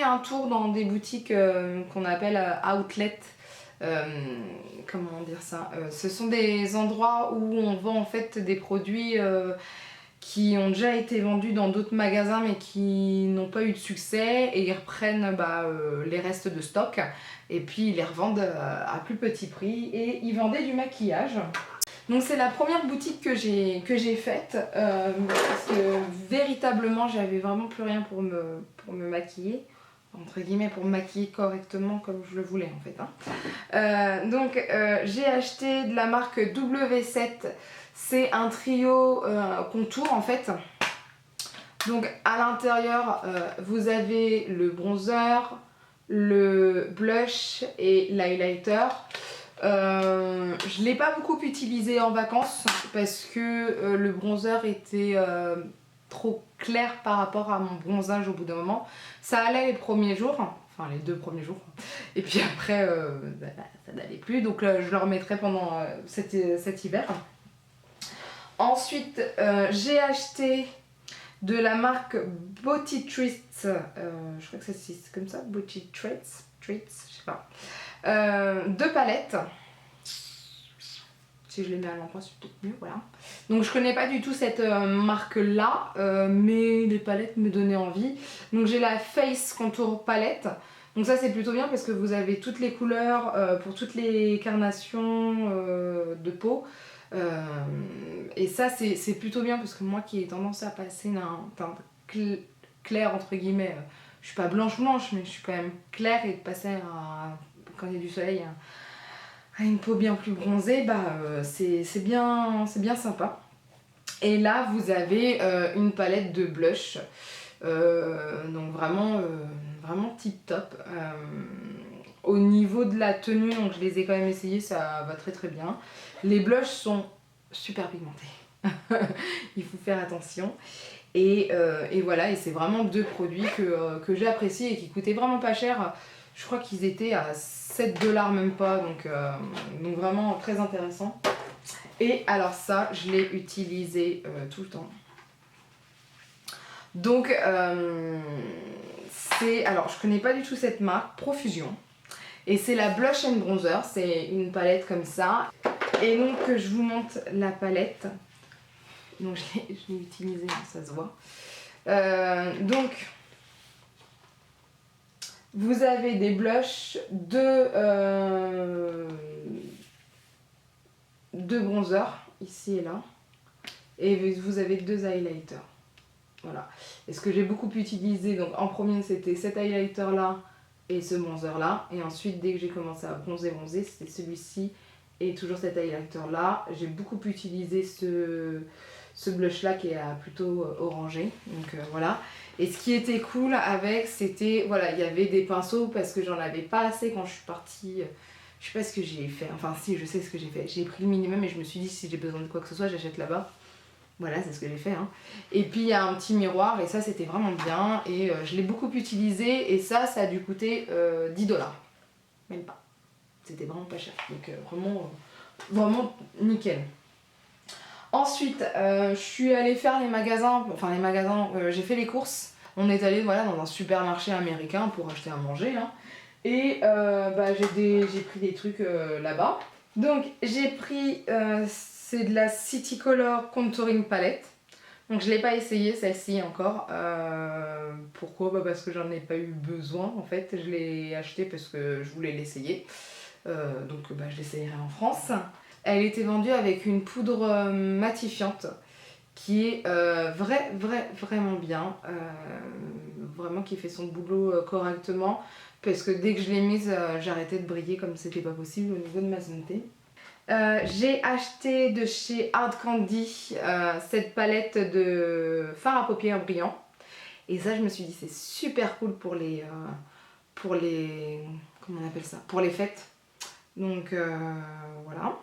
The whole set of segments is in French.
un tour dans des boutiques qu'on appelle outlet. Comment dire ça, ce sont des endroits où on vend en fait des produits qui ont déjà été vendus dans d'autres magasins mais qui n'ont pas eu de succès, et ils reprennent les restes de stock et puis ils les revendent à plus petit prix, et ils vendaient du maquillage. Donc c'est la première boutique que j'ai faite parce que véritablement j'avais vraiment plus rien pour me maquiller, entre guillemets, pour me maquiller correctement comme je le voulais en fait, hein. J'ai acheté de la marque W7, c'est un trio contour en fait. Donc à l'intérieur vous avez le bronzer, le blush et l'highlighter. Je l'ai pas beaucoup utilisé en vacances parce que le bronzer était trop clair par rapport à mon bronzage au bout d'un moment. Ça allait les premiers jours, enfin les 2 premiers jours, et puis après ça n'allait plus, donc je le remettrai pendant cet hiver. Ensuite j'ai acheté de la marque Body Treats, je crois que c'est comme ça, Body Treats, je sais pas, 2 palettes. Si je les mets à l'endroit c'est peut-être mieux, voilà. Donc je connais pas du tout cette marque là, mais les palettes me donnaient envie. Donc j'ai la Face Contour palette. Donc ça c'est plutôt bien parce que vous avez toutes les couleurs pour toutes les carnations de peau. Et ça c'est plutôt bien parce que moi qui ai tendance à passer d'un teint clair entre guillemets, je suis pas blanche mais je suis quand même claire, et de passer quand il y a du soleil à une peau bien plus bronzée, c'est bien sympa. Et là vous avez une palette de blush, donc vraiment tip top. Au niveau de la tenue, donc je les ai quand même essayés, ça va très très bien. Les blushs sont super pigmentés, il faut faire attention. Et voilà, et c'est vraiment 2 produits que j'ai appréciés et qui coûtaient vraiment pas cher. Je crois qu'ils étaient à 7$ même pas, donc vraiment très intéressant. Et alors ça, je l'ai utilisé tout le temps. Donc alors je connais pas du tout cette marque, Profusion. Et c'est la Blush and Bronzer, c'est une palette comme ça. Et donc je vous montre la palette. Donc je l'ai utilisée, ça se voit. Donc vous avez des blushs, 2 bronzers ici et là, et vous avez 2 highlighters. Voilà. Et ce que j'ai beaucoup utilisé, donc en premier c'était cet highlighter là et ce bronzer là, et ensuite dès que j'ai commencé à bronzer c'était celui-ci et toujours cet highlighter là. J'ai beaucoup utilisé ce blush là qui est plutôt orangé, donc voilà. Et ce qui était cool avec, c'était, voilà, il y avait des pinceaux parce que j'en avais pas assez quand je suis partie. Je sais pas ce que j'ai fait, enfin si, je sais ce que j'ai fait. J'ai pris le minimum et je me suis dit si j'ai besoin de quoi que ce soit, j'achète là-bas. Voilà, c'est ce que j'ai fait, hein. Et puis il y a un petit miroir et ça c'était vraiment bien, et je l'ai beaucoup utilisé, et ça a dû coûter 10$. Même pas. C'était vraiment pas cher, donc vraiment nickel. Ensuite, je suis allée faire j'ai fait les courses. On est allé dans un supermarché américain pour acheter à manger, hein. Et j'ai pris des trucs là-bas. Donc j'ai pris, c'est de la City Color Contouring Palette. Donc je l'ai pas essayé celle-ci encore. Pourquoi ? Parce que j'en ai pas eu besoin en fait. Je l'ai acheté parce que je voulais l'essayer. Je l'essayerai en France. Elle était vendue avec une poudre matifiante qui est vraiment bien, vraiment qui fait son boulot correctement, parce que dès que je l'ai mise, j'arrêtais de briller comme c'était pas possible au niveau de ma santé. J'ai acheté de chez Hard Candy cette palette de fard à paupières brillant, et ça je me suis dit c'est super cool pour les comment on appelle ça, pour les fêtes. Donc voilà.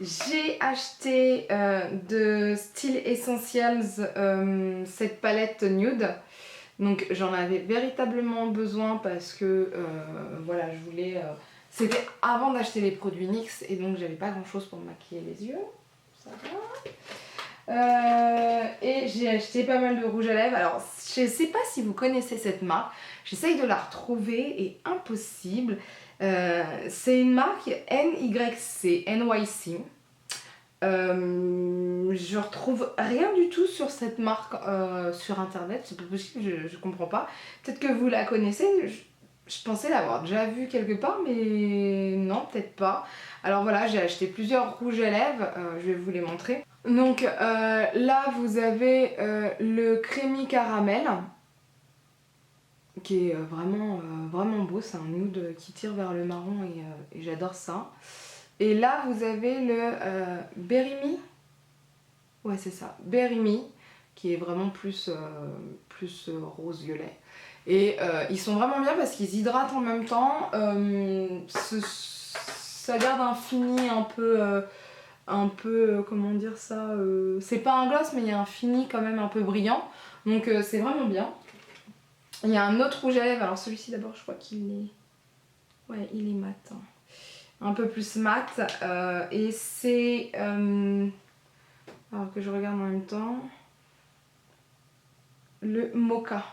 J'ai acheté de Style Essentials cette palette nude. Donc j'en avais véritablement besoin parce que voilà, je voulais... C'était avant d'acheter les produits NYX, et donc j'avais pas grand chose pour me maquiller les yeux. Ça Et j'ai acheté pas mal de rouge à lèvres. Alors, je sais pas si vous connaissez cette marque. J'essaye de la retrouver et impossible. C'est une marque NYC, NYC. Je retrouve rien du tout sur cette marque sur internet. C'est pas possible, je comprends pas. Peut-être que vous la connaissez. Je pensais l'avoir déjà vue quelque part, mais non, peut-être pas. Alors voilà, j'ai acheté plusieurs rouges à lèvres, je vais vous les montrer. Donc là, vous avez le crémi caramel, qui est vraiment beau. C'est un nude qui tire vers le marron et j'adore ça. Et là, vous avez le Berry Me. Ouais, c'est ça, Berry Me, qui est vraiment plus rose-violet. Et ils sont vraiment bien parce qu'ils hydratent en même temps. Ça garde un fini comment dire ça, c'est pas un gloss, mais il y a un fini quand même un peu brillant. Donc c'est vraiment bien. Il y a un autre rouge à lèvres. Alors celui-ci d'abord, je crois qu'il est... Ouais, il est mat. Hein. Un peu plus mat. Et c'est... alors que je regarde en même temps... Le Mocha.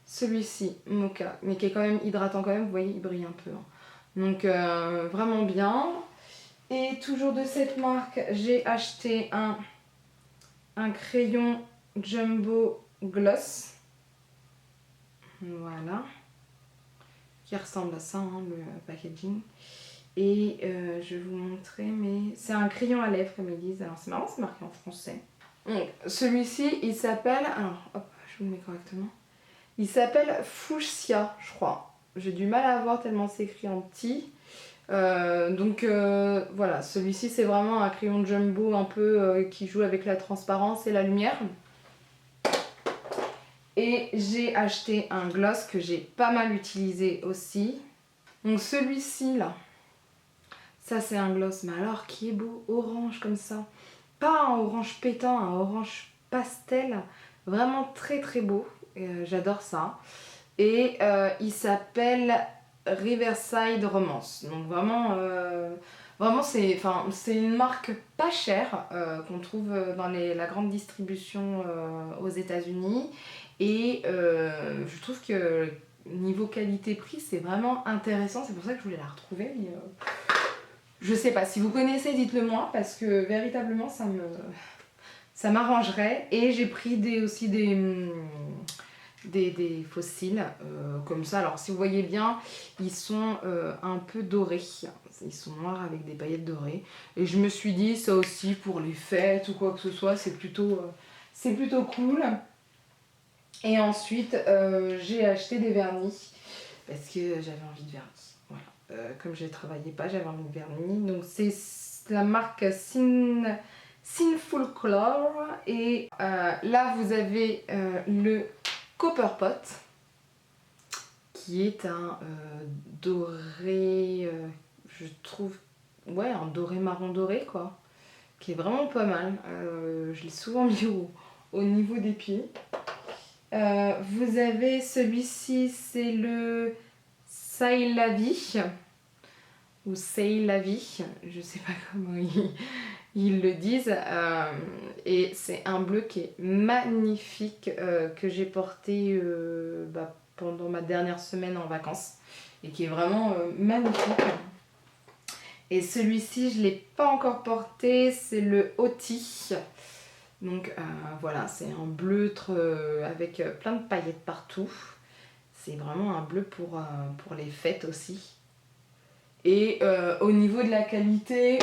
Celui-ci, Mocha. Mais qui est quand même hydratant quand même. Vous voyez, il brille un peu. Hein. Donc vraiment bien. Et toujours de cette marque, j'ai acheté un crayon Jumbo Gloss. Voilà. Qui ressemble à ça, hein, le packaging. Et je vais vous montrer, mais c'est un crayon à lèvres comme ils disent. Alors c'est marrant, c'est marqué en français. Donc celui-ci, il s'appelle... Alors, hop, je vous le mets correctement. Il s'appelle Fuchsia, je crois. J'ai du mal à voir tellement c'est écrit en petit. Donc voilà, celui-ci c'est vraiment un crayon jumbo un peu qui joue avec la transparence et la lumière. Et j'ai acheté un gloss que j'ai pas mal utilisé aussi. Donc celui-ci là, ça c'est un gloss, mais alors qui est beau, orange comme ça. Pas un orange pétant, un orange pastel, vraiment très très beau. J'adore ça. Et il s'appelle Riverside Romance. Donc vraiment c'est une marque pas chère qu'on trouve dans la grande distribution aux États-Unis. Et je trouve que niveau qualité-prix, c'est vraiment intéressant. C'est pour ça que je voulais la retrouver. Mais je sais pas, si vous connaissez, dites-le moi, parce que véritablement ça m'arrangerait. Et j'ai pris aussi des fossiles comme ça. Alors si vous voyez bien, ils sont un peu dorés. Ils sont noirs avec des paillettes dorées. Et je me suis dit, ça aussi pour les fêtes ou quoi que ce soit, c'est plutôt cool. Et ensuite, j'ai acheté des vernis parce que j'avais envie de vernis. Voilà. Comme je ne travaillais pas, j'avais envie de vernis. Donc c'est la marque Sinful Color. Et là, vous avez le Copper Pot, qui est un doré, je trouve, ouais, un doré marron doré, quoi, qui est vraiment pas mal. Je l'ai souvent mis au niveau des pieds. Vous avez celui-ci, c'est le Say la vie, ou Say la vie, je sais pas comment ils le disent. Et c'est un bleu qui est magnifique, que j'ai porté pendant ma dernière semaine en vacances, et qui est vraiment magnifique. Et celui-ci, je ne l'ai pas encore porté, c'est le Oti. Donc voilà, c'est un bleu avec plein de paillettes partout. C'est vraiment un bleu pour les fêtes aussi. Et au niveau de la qualité,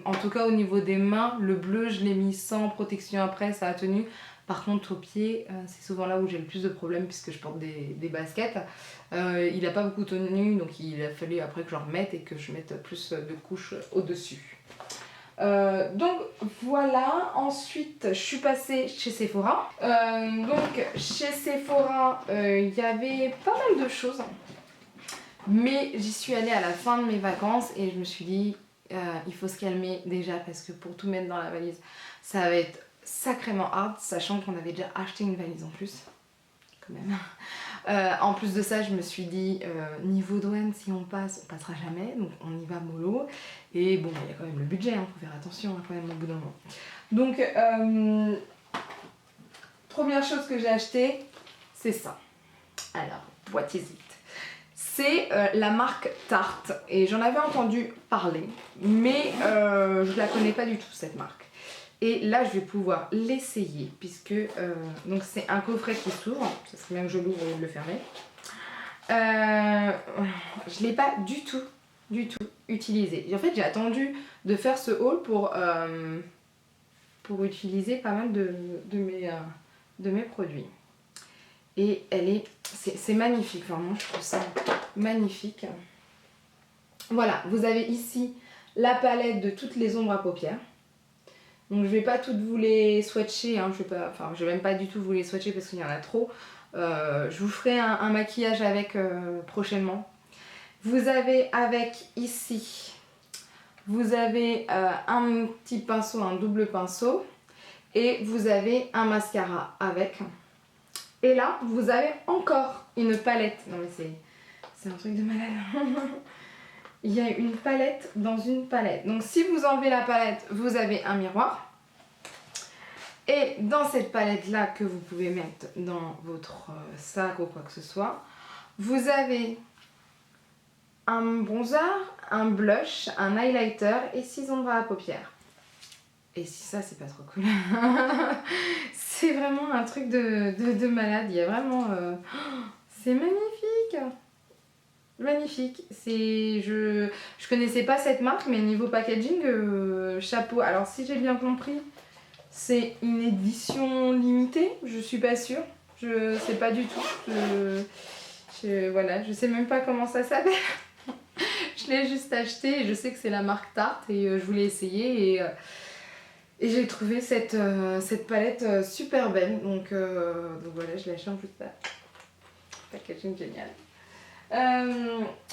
en tout cas au niveau des mains, le bleu je l'ai mis sans protection après, ça a tenu. Par contre aux pieds, c'est souvent là où j'ai le plus de problèmes puisque je porte des baskets. Il n'a pas beaucoup tenu, donc il a fallu après que je remette et que je mette plus de couches au-dessus. Donc voilà, ensuite je suis passée chez Sephora. Donc chez Sephora, il y avait pas mal de choses. Mais j'y suis allée à la fin de mes vacances et je me suis dit, il faut se calmer déjà parce que pour tout mettre dans la valise, ça va être sacrément hard, sachant qu'on avait déjà acheté une valise en plus, quand même. En plus de ça, je me suis dit, niveau douane, si on passe, on passera jamais, donc on y va mollo. Et bon, il y a quand même le budget, hein, faut faire attention quand même au bout d'un moment. Donc, première chose que j'ai acheté, c'est ça. Alors, what is it? C'est la marque Tarte, et j'en avais entendu parler, mais je la connais pas du tout cette marque. Et là je vais pouvoir l'essayer, puisque donc c'est un coffret qui s'ouvre, ça serait bien que je l'ouvre et le fermer. Je l'ai pas du tout utilisé. Et en fait j'ai attendu de faire ce haul pour utiliser pas mal de mes produits. Et c'est magnifique, vraiment je trouve ça magnifique. Voilà, vous avez ici la palette de toutes les ombres à paupières. Donc je vais pas toutes vous les swatcher, hein, je vais même pas du tout vous les swatcher parce qu'il y en a trop. Je vous ferai un maquillage avec prochainement. Vous avez avec ici, vous avez un petit pinceau, un double pinceau, et vous avez un mascara avec. Et là, vous avez encore une palette. Non mais c'est un truc de malade. Il y a une palette dans une palette. Donc si vous enlevez la palette, vous avez un miroir. Et dans cette palette-là que vous pouvez mettre dans votre sac ou quoi que ce soit, vous avez un bronzer, un blush, un highlighter et 6 ombres à paupières. Et si ça, c'est pas trop cool. C'est vraiment un truc de malade. Il y a vraiment... c'est magnifique. Magnifique. Je connaissais pas cette marque, mais niveau packaging, chapeau. Alors si j'ai bien compris, c'est une édition limitée. Je suis pas sûre. Je sais pas du tout. Voilà, je sais même pas comment ça s'appelle. Je l'ai juste acheté et je sais que c'est la marque Tarte et je voulais essayer et j'ai trouvé cette palette super belle. Donc voilà, je l'ai acheté en plus de ça. Packaging génial.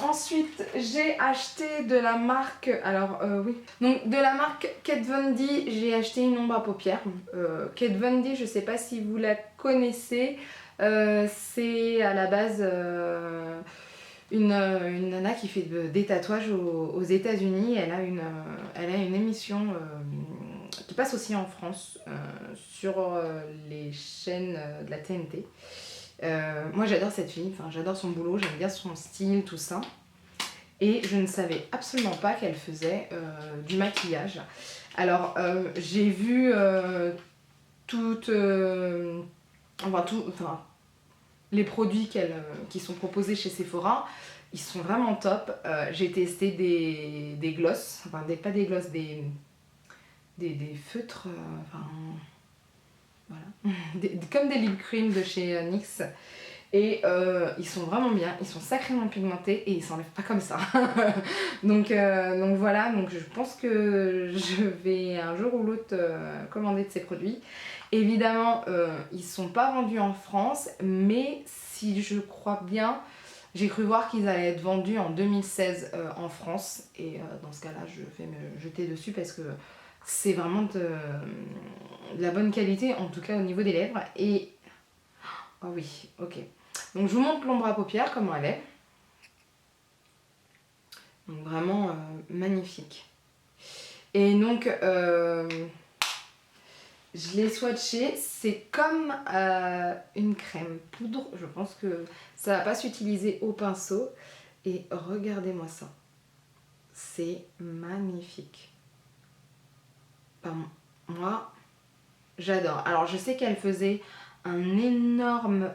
Ensuite, j'ai acheté de la marque, donc de la marque Kat Von D, j'ai acheté une ombre à paupières. Kat Von D, je sais pas si vous la connaissez, c'est à la base une nana qui fait des tatouages aux États-Unis. Elle a une émission qui passe aussi en France sur les chaînes de la TNT. Moi j'adore cette fille, enfin j'adore son boulot, j'aime bien son style, tout ça. Et je ne savais absolument pas qu'elle faisait du maquillage. Alors j'ai vu les produits qui sont proposés chez Sephora, ils sont vraiment top. J'ai testé des glosses, enfin pas des glosses, des feutres, voilà, comme des lip cream de chez NYX. Et ils sont vraiment bien, ils sont sacrément pigmentés et ils s'enlèvent pas comme ça. donc voilà, donc je pense que je vais un jour ou l'autre commander de ces produits. Évidemment, ils sont pas vendus en France, mais si je crois bien, j'ai cru voir qu'ils allaient être vendus en 2016 en France. Et dans ce cas-là, je vais me jeter dessus parce que c'est vraiment de la bonne qualité, en tout cas au niveau des lèvres. Et oh oui, ok. Donc je vous montre l'ombre à paupières, comment elle est. Donc vraiment magnifique. Et donc je l'ai swatché, c'est comme une crème poudre. Je pense que ça va pas s'utiliser au pinceau. Et regardez-moi ça. C'est magnifique. Enfin, moi, j'adore. Alors je sais qu'elle faisait un énorme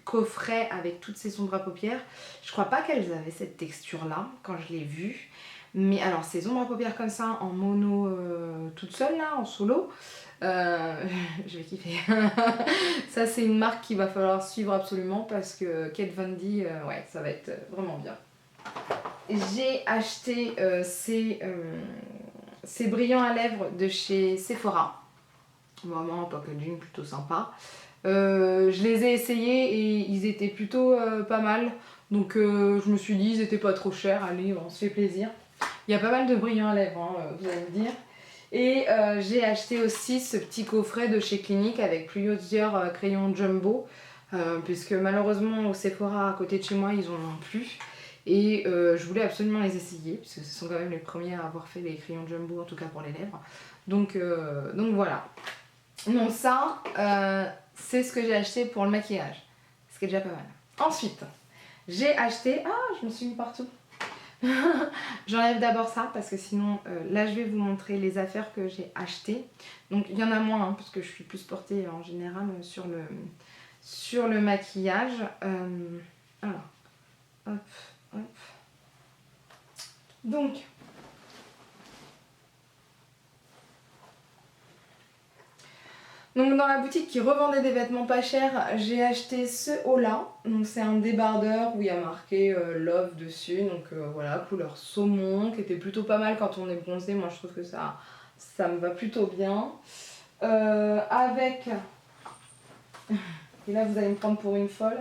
coffret avec toutes ces ombres à paupières. Je crois pas qu'elles avaient cette texture là quand je l'ai vue. Mais alors ces ombres à paupières comme ça en mono toute seule là, en solo, je vais kiffer. Ça c'est une marque qu'il va falloir suivre absolument parce que Kat Von D, ouais, ça va être vraiment bien. J'ai acheté ces brillants à lèvres de chez Sephora. Vraiment un packaging plutôt sympa. Je les ai essayés et ils étaient plutôt pas mal. Donc je me suis dit ils étaient pas trop chers, allez on se fait plaisir. Il y a pas mal de brillants à lèvres, hein, vous allez me dire. Et j'ai acheté aussi ce petit coffret de chez Clinique avec plusieurs crayons jumbo. puisque malheureusement au Sephora à côté de chez moi ils en ont plus. Et je voulais absolument les essayer, puisque ce sont quand même les premiers à avoir fait les crayons Jumbo, en tout cas pour les lèvres. Donc voilà. Donc ça, c'est ce que j'ai acheté pour le maquillage, ce qui est déjà pas mal. Ensuite, j'ai acheté... Ah, je me suis mis partout. J'enlève d'abord ça, parce que sinon, là je vais vous montrer les affaires que j'ai achetées. Donc il y en a moins, parce que je suis plus portée en général sur le maquillage. Alors, hop. Hop. Donc, dans la boutique qui revendait des vêtements pas chers, j'ai acheté ce haut là. Donc c'est un débardeur où il y a marqué Love dessus. Donc voilà, couleur saumon, qui était plutôt pas mal quand on est bronzé. Moi je trouve que ça me va plutôt bien. Avec... Et là vous allez me prendre pour une folle.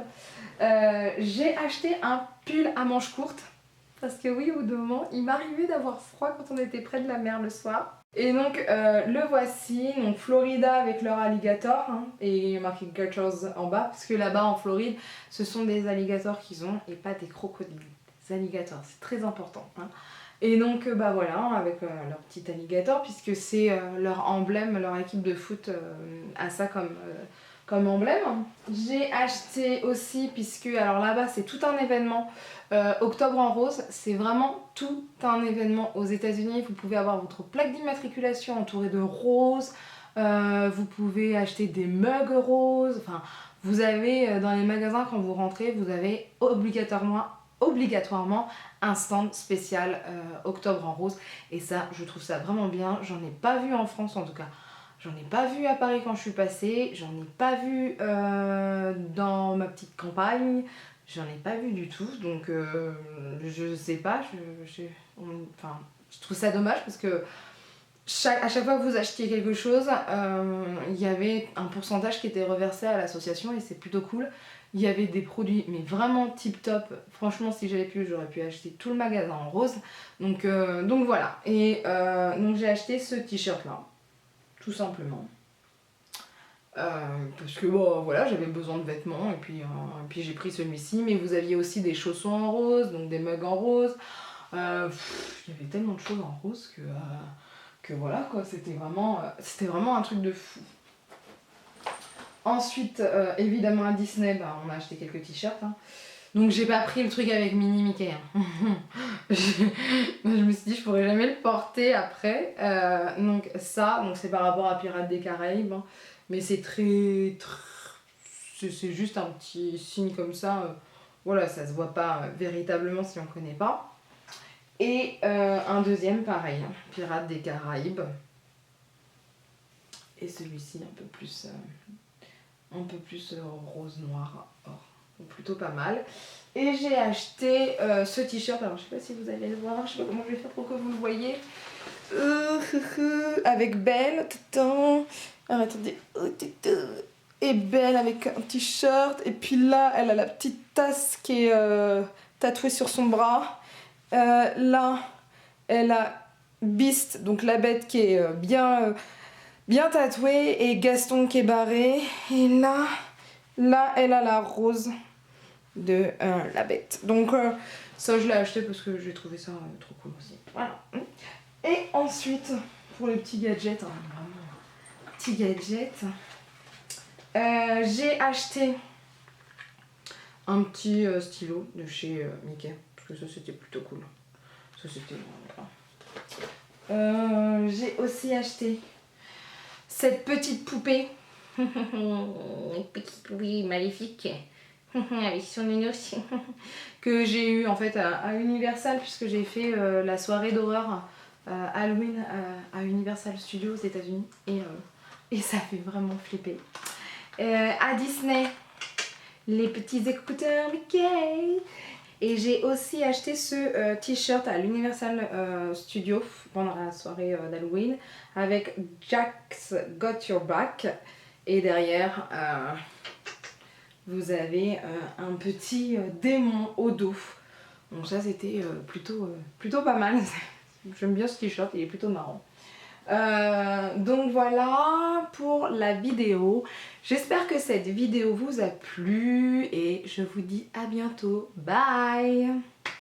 J'ai acheté un pull à manches courtes. Parce que oui, au bout d'un moment, il m'arrivait d'avoir froid quand on était près de la mer le soir. Et donc le voici, donc Florida avec leur alligator, et il est marqué Gutturals en bas, parce que là-bas en Floride, ce sont des alligators qu'ils ont et pas des crocodiles. Des alligators, c'est très important. Et donc bah voilà, avec leur petit alligator, puisque c'est leur emblème, leur équipe de foot a ça comme emblème. J'ai acheté aussi, puisque alors là-bas c'est tout un événement, Octobre en rose, c'est vraiment tout un événement aux États-Unis. Vous pouvez avoir votre plaque d'immatriculation entourée de roses, vous pouvez acheter des mugs roses, enfin vous avez dans les magasins quand vous rentrez, vous avez obligatoirement un stand spécial Octobre en rose, et ça je trouve ça vraiment bien. J'en ai pas vu en France en tout cas. J'en ai pas vu à Paris quand je suis passée, j'en ai pas vu dans ma petite campagne, j'en ai pas vu du tout, donc je sais pas, je trouve ça dommage parce que à chaque fois que vous achetiez quelque chose, il y avait un pourcentage qui était reversé à l'association et c'est plutôt cool. Il y avait des produits mais vraiment tip top, franchement si j'avais pu j'aurais pu acheter tout le magasin en rose, donc voilà. Et donc j'ai acheté ce t-shirt là. Tout simplement. Parce que bon voilà, j'avais besoin de vêtements et puis j'ai pris celui-ci. Mais vous aviez aussi des chaussons en rose, donc des mugs en rose. Il y avait tellement de choses en rose que voilà quoi, c'était vraiment un truc de fou. Ensuite, évidemment à Disney, on a acheté quelques t-shirts. Donc j'ai pas pris le truc avec Minnie Mickey. Je me suis dit je pourrais jamais le porter après. Donc ça, c'est par rapport à Pirates des Caraïbes. Mais c'est c'est juste un petit signe comme ça. Voilà, ça se voit pas véritablement si on connaît pas. Et un deuxième pareil, Pirates des Caraïbes. Et celui-ci un peu plus rose noir or. Donc plutôt pas mal. Et j'ai acheté ce t-shirt, alors je sais pas si vous allez le voir, je sais pas comment je vais faire pour que vous le voyez. Avec Belle, alors attendez, et Belle avec un t-shirt, et puis là elle a la petite tasse qui est tatouée sur son bras. Là elle a Beast, donc la bête qui est bien tatouée, et Gaston qui est barré. Et là elle a la rose de la bête. Donc ça je l'ai acheté parce que j'ai trouvé ça trop cool aussi. Voilà. Et ensuite, pour les petits gadgets, vraiment petit gadget, j'ai acheté un petit stylo de chez Mickey, parce que ça c'était plutôt cool. Ça c'était j'ai aussi acheté cette petite poupée, une petite poupée maléfique avec son nounours que j'ai eu en fait à Universal, puisque j'ai fait la soirée d'horreur Halloween à Universal Studios aux États-Unis, et ça fait vraiment flipper. À Disney, les petits écouteurs Mickey. Et j'ai aussi acheté ce t-shirt à l'Universal Studios pendant la soirée d'Halloween avec Jack's Got Your Back. Et derrière, vous avez un petit démon au dos. Donc ça c'était plutôt pas mal. J'aime bien ce t-shirt, il est plutôt marrant. Donc voilà pour la vidéo. J'espère que cette vidéo vous a plu et je vous dis à bientôt. Bye!